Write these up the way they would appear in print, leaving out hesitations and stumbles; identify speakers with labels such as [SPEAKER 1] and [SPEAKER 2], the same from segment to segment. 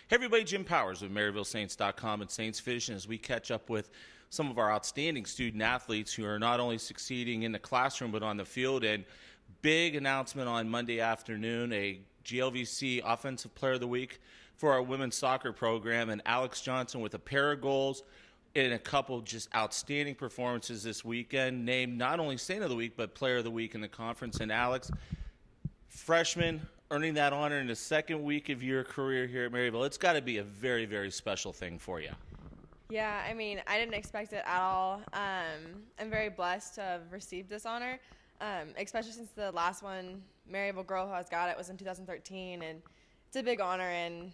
[SPEAKER 1] Hey everybody, Jim Powers with MaryvilleSaints.com and Saints Vision as we catch up with some of our outstanding student athletes who are not only succeeding in the classroom but on the field. And big announcement on Monday afternoon, a GLVC Offensive Player of the Week for our women's soccer program, and Alex Johnson with a pair of goals and a couple just outstanding performances this weekend, named not only Saint of the Week but Player of the Week in the conference. And Alex, freshman, earning that honor in the second week of your career here at Maryville, it's got to be a very, very special thing for you.
[SPEAKER 2] Yeah, I mean, I didn't expect it at all. I'm very blessed to have received this honor, especially since the last one, Maryville girl who has got it, was in 2013, and it's a big honor, and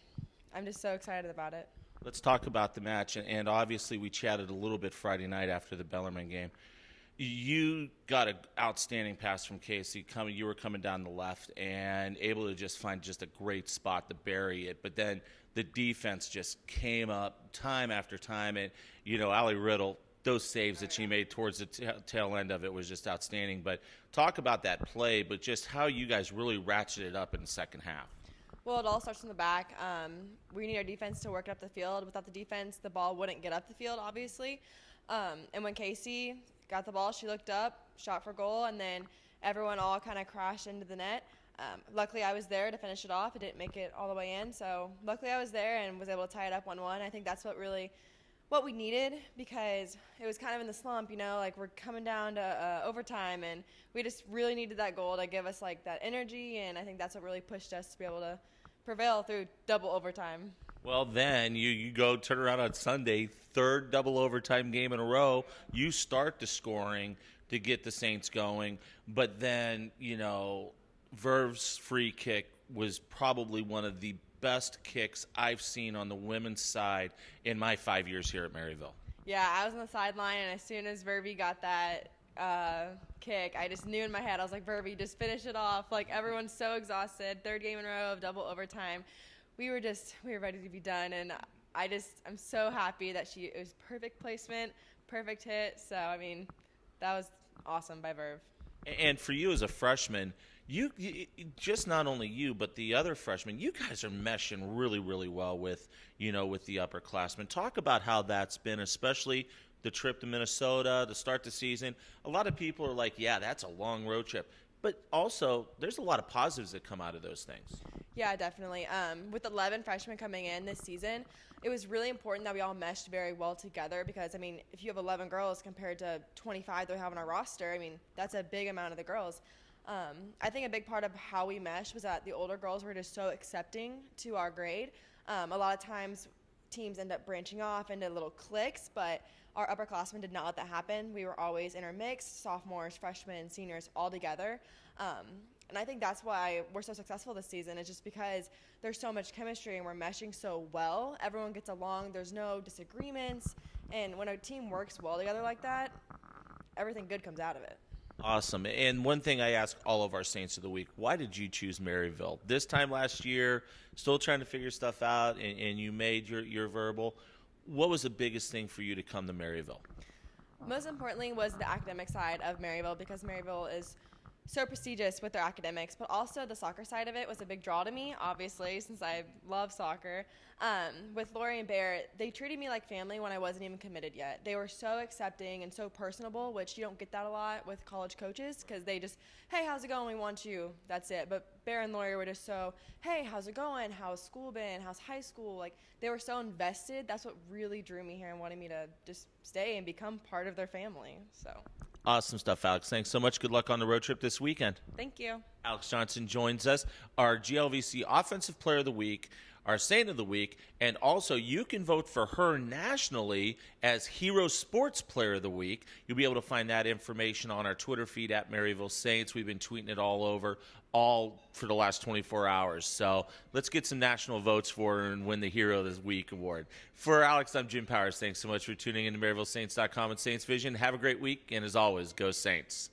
[SPEAKER 2] I'm just so excited about it.
[SPEAKER 1] Let's talk about the match, and obviously we chatted a little bit Friday night after the Bellarmine game. You got an outstanding pass from Casey. You were coming down the left and able to just find just a great spot to bury it. But then the defense just came up time after time. And, you know, Allie Riddle, those saves that she made towards the tail end of it was just outstanding. But talk about that play, but just how you guys really ratcheted up in the second half.
[SPEAKER 2] Well, it all starts from the back. We need our defense to work up the field. Without the defense, the ball wouldn't get up the field, obviously. And when Casey got the ball, she looked up, shot for goal, and then everyone all kind of crashed into the net. Luckily, I was there to finish it off. It didn't make it all the way in, so luckily I was there and was able to tie it up 1-1. I think that's what we needed, because it was kind of in the slump, you know, like we're coming down to overtime, and we just really needed that goal to give us like that energy, and I think that's what really pushed us to be able to prevail through double overtime.
[SPEAKER 1] Well, then you go turn around on Sunday, third double overtime game in a row. You start the scoring to get the Saints going, but then, you know, Verve's free kick was probably one of the best kicks I've seen on the women's side in my 5 years here at Maryville.
[SPEAKER 2] Yeah, I was on the sideline, and as soon as Verve got that kick, I just knew in my head, I was like, Verve, just finish it off. Like, everyone's so exhausted. Third game in a row of double overtime. We were ready to be done, and I'm so happy that it was perfect placement, perfect hit. So, I mean, that was awesome by Verve.
[SPEAKER 1] And for you as a freshman, you just not only you, but the other freshmen, you guys are meshing really, really well with the upperclassmen. Talk about how that's been, especially the trip to Minnesota to start the season. A lot of people are like, yeah, that's a long road trip. But also, there's a lot of positives that come out of those things.
[SPEAKER 2] Yeah, definitely. With 11 freshmen coming in this season, it was really important that we all meshed very well together, because, I mean, if you have 11 girls compared to 25 that we have on our roster, I mean, that's a big amount of the girls. I think a big part of how we meshed was that the older girls were just so accepting to our grade. A lot of times teams end up branching off into little cliques, but our upperclassmen did not let that happen. We were always intermixed, sophomores, freshmen, seniors, all together. And I think that's why we're so successful this season. It's just because there's so much chemistry and we're meshing so well. Everyone gets along. There's no disagreements. And when a team works well together like that, everything good comes out of it.
[SPEAKER 1] Awesome. And one thing I ask all of our Saints of the Week, why did you choose Maryville? This time last year, still trying to figure stuff out, and you made your verbal. What was the biggest thing for you to come to Maryville?
[SPEAKER 2] Most importantly was the academic side of Maryville, because Maryville is so prestigious with their academics, but also the soccer side of it was a big draw to me, obviously, since I love soccer. With Lori and Bear, they treated me like family when I wasn't even committed yet. They were so accepting and so personable, which you don't get that a lot with college coaches, because they just, hey, how's it going? We want you. That's it. But Bear and Lori were just so, hey, how's it going? How's school been? How's high school? Like, they were so invested. That's what really drew me here and wanted me to just stay and become part of their family. So.
[SPEAKER 1] Awesome stuff, Alex. Thanks so much. Good luck on the road trip this weekend.
[SPEAKER 2] Thank you.
[SPEAKER 1] Alex Johnson joins us, our GLVC Offensive Player of the Week, our Saint of the Week, and also you can vote for her nationally as Hero Sports Player of the Week. You'll be able to find that information on our Twitter feed at Maryville Saints. We've been tweeting it all over, all for the last 24 hours. So let's get some national votes for her and win the Hero of the Week award. For Alex, I'm Jim Powers. Thanks so much for tuning in to MaryvilleSaints.com and Saints Vision. Have a great week, and as always, go Saints.